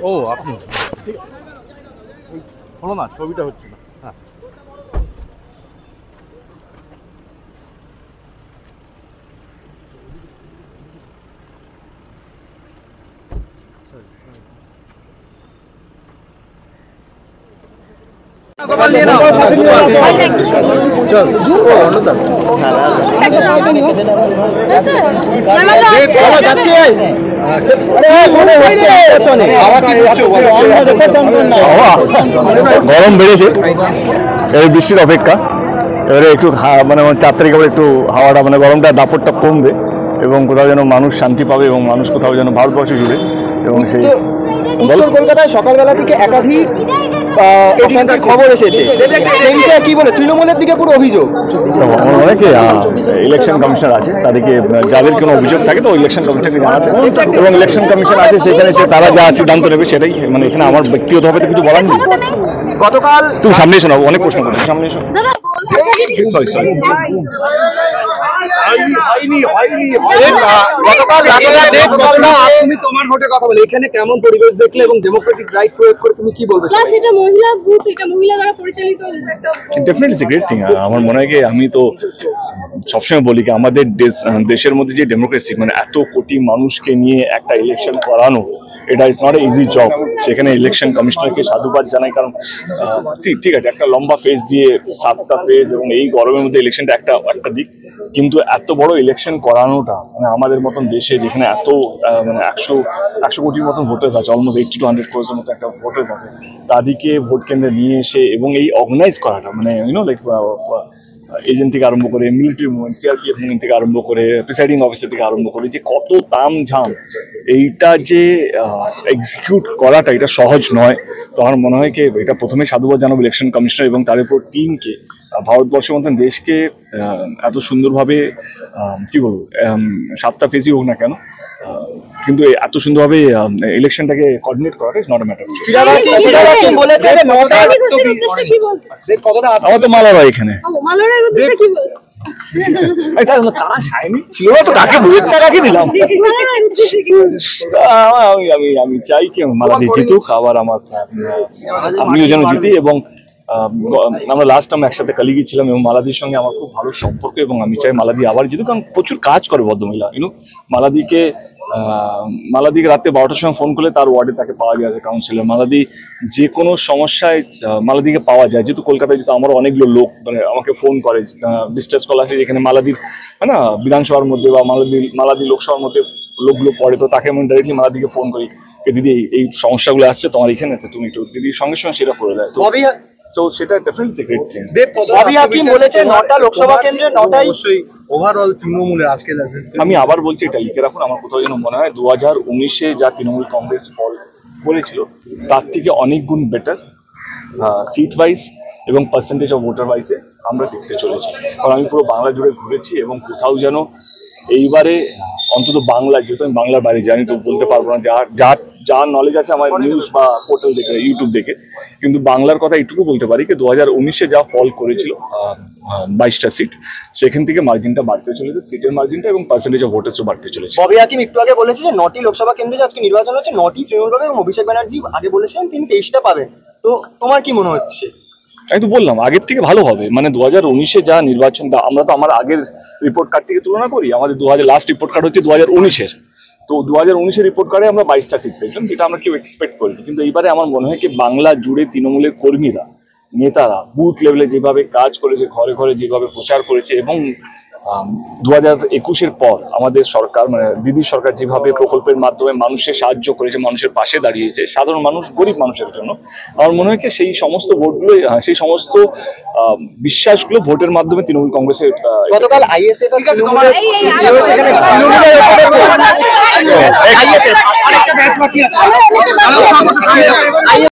ও আপনি ঠিক হলো না, ছবিটা হচ্ছে না। হ্যাঁ গরম বেড়েছে, এই বৃষ্টির অপেক্ষা। এবারে একটু মানে 4 তারিখ আবার একটু হাওয়াটা মানে গরমটা দাপটটা কমবে এবং কোথাও যেন মানুষ শান্তি পাবে এবং মানুষ কোথাও যেন ভারতবর্ষ জুড়ে এবং সেই উত্তর কলকাতায় সকালবেলা থেকে একাধিক অশান্তির খবর এসেছে, সেই বিষয়ে কি বলে? তৃণমূলের দিকে পুরো অভিযোগ। অনেকে ইলেকশন কমিশনার আছে, তাদেরকে যাদের কোনো অভিযোগ থাকে তো ইলেকশন কমিশনকে জানাতে এবং ইলেকশন কমিশন আছে সেখানে তারা যা সিদ্ধান্ত নেবে সেটাই, মানে এখানে আমার ব্যক্তিগতভাবে তো কিছু বলার নেই। গতকাল তুমি সামনে এসো না, অনেক প্রশ্ন করছো, সামনে এসো। তুমি তোমার ভোটে কথা বলে এখানে কেমন পরিবেশ দেখলে এবং ডেমোক্রেটিক রাইট প্রয়োগ করে তুমি কি বলবে? প্লাস এটা মহিলা বুথ, এটা মহিলা দ্বারা পরিচালিত একটা definitely it's a great thing. আমার মনে হয় কি আমি তো সবসময় বলি কি আমাদের দেশের মধ্যে যে ডেমোক্রেসি, মানে এত কোটি মানুষকে নিয়ে একটা ইলেকশন করানো, এটা is not a easy job. সেখানে ইলেকশন কমিশনারকে সাধুবাদ জানাই, কারণ ঠিক আছে একটা লম্বা ফেজ দিয়ে 7টা ফেজ এবং এই গরমের মধ্যে ইলেকশনটা একটা দিক, কিন্তু এত বড় ইলেকশন করানোটা মানে আমাদের মতন দেশে যেখানে এত মানে 100 কোটির মতন ভোটার্স আছে, অলমোস্ট 80 to 100 crores মতো একটা ভোটার্স আছে, তাদেরকে ভোট কেন্দ্রে নিয়ে এসে এবং এই অর্গানাইজ করাটা মানে লাইক এজেন্ট থেকে আরম্ভ করে মিলিটারি মুভমেন্ট, সিআরপিএফ মুভমেন্ট থেকে আরম্ভ করে প্রিসাইডিং অফিসার থেকে আরম্ভ করে যে কত তামঝাম, এইটা যে এক্সিকিউট করাটা এটা সহজ নয়। তো আমার মনে হয় কি এটা প্রথমে সাধুবাদ জানাবো ইলেকশন কমিশনার এবং তার উপর টিমকে, ভারতবর্ষের মতন দেশকে এত সুন্দরভাবে কি বলবো 7টা ফেজই হোক না কেন, কিন্তু এত সুন্দরভাবে ইলেকশনটাকে কোঅর্ডিনেট করাটা ইজ নট এ ম্যাটার। আমার তো মালারা এখানে মালয়ের উদ্দেশ্যে কি বলবো? আমি চাই কি মালাদি জিতুক, আবার আমিও যেন জিতি এবং আমরা লাস্ট টাইম একসাথে কালিগি ছিলাম এবং মালাদির সঙ্গে আমার খুব ভালো সম্পর্ক এবং আমি চাই মালাদি আবার জিতুক, কারণ প্রচুর কাজ করে ভদ্রমহিলা। মালাদিকে রাতে 12টার সময় ফোন করলে তার ওয়ার্ডে তাকে পাওয়া যায় কাউন্সিলর। মালাদি যে কোনো সমস্যায় মালাদিকে পাওয়া যায়, যেহেতু কলকাতায় যেহেতু আমার অনেকগুলো লোক মানে আমাকে ফোন করে, ডিস্ট্রেস কল আসে যেখানে মালাদির না বিধানসভার মধ্যে বা মালাদি লোকসভার মধ্যে লোকগুলো পড়ে, তো তাকে আমি ডাইরেক্টলি মালাদিকে ফোন করি দিদি এই সমস্যাগুলো আসছে তোমার এখানে, তুমি একটু দিদির সঙ্গে সঙ্গে সেটা করে দেয়। তো সেটা ডেফিনেটলি গ্রেট থিং। নটা লোকসভা কেন্দ্রে 9টাই ওভারঅল তৃণমূলের আজকে আমি আবার বলছি এটা লিখে রাখুন, আমার কোথাও যেন মনে হয় 2019-এ যা তৃণমূল কংগ্রেস ফল করেছিল তার থেকে অনেক গুণ বেটার সিট ওয়াইজ এবং পার্সেন্টেজ অফ ভোটার ওয়াইজে আমরা দেখতে চলেছি। কারণ আমি পুরো বাংলা জুড়ে ঘুরেছি এবং কোথাও যেন এইবারে অন্তত বাংলা, যেহেতু আমি বাংলার বাইরে জানি তো বলতে পারবো না, যার নলেজ আছে আমার নিউজ বা পোর্টাল দেখে ইউটিউব দেখে, কিন্তু বাংলার কথা এইটুকু বলতে পারি কি 2019-এ যা ফল করেছিল 22টা সিট, সেখান থেকে মার্জিনটা বাড়তে চলেছে, সিটের মার্জিনটা এবং পার্সেন্টেজ অফ ভোটার্সও বাড়তে চলেছে। ববি হাকিম একটু আগে বলেছে যে 9টি লোকসভা কেন্দ্রে আজকে নির্বাচন হচ্ছে, 9টি তৃণমূল পাবে এবং অভিষেক ব্যানার্জি আগে বলেছিলেন তিনি 23টা পাবেন। তো তোমার কি মনে হচ্ছে? আমি তো বললাম আগের থেকে ভালো হবে, মানে 2019-এ যা নির্বাচন, আমরা তো আমার আগের রিপোর্ট কার্ড থেকে তুলনা করি, আমাদের লাস্ট রিপোর্ট কার্ড হচ্ছে 2019-এর, তো 2019-এর রিপোর্ট কার্ডে আমরা 22টা সিট পেয়েছিলাম, যেটা আমরা কেউ এক্সপেক্ট করিনি। কিন্তু এইবারে আমার মনে হয় কি বাংলা জুড়ে তৃণমূলের কর্মীরা, নেতারা বুথ লেভেলে যেভাবে কাজ করেছে, ঘরে ঘরে যেভাবে প্রচার করেছে এবং 2021-এর পর আমাদের সরকার মানে দিদির সরকার যেভাবে প্রকল্পের মাধ্যমে মানুষের সাহায্য করেছে, মানুষের পাশে দাঁড়িয়েছে, সাধারণ মানুষ গরিব মানুষের জন্য, আমার মনে হয় কি সেই সমস্ত ভোটগুলো, সেই সমস্ত বিশ্বাসগুলো ভোটের মাধ্যমে তৃণমূল কংগ্রেসের গতকাল আইএসএফ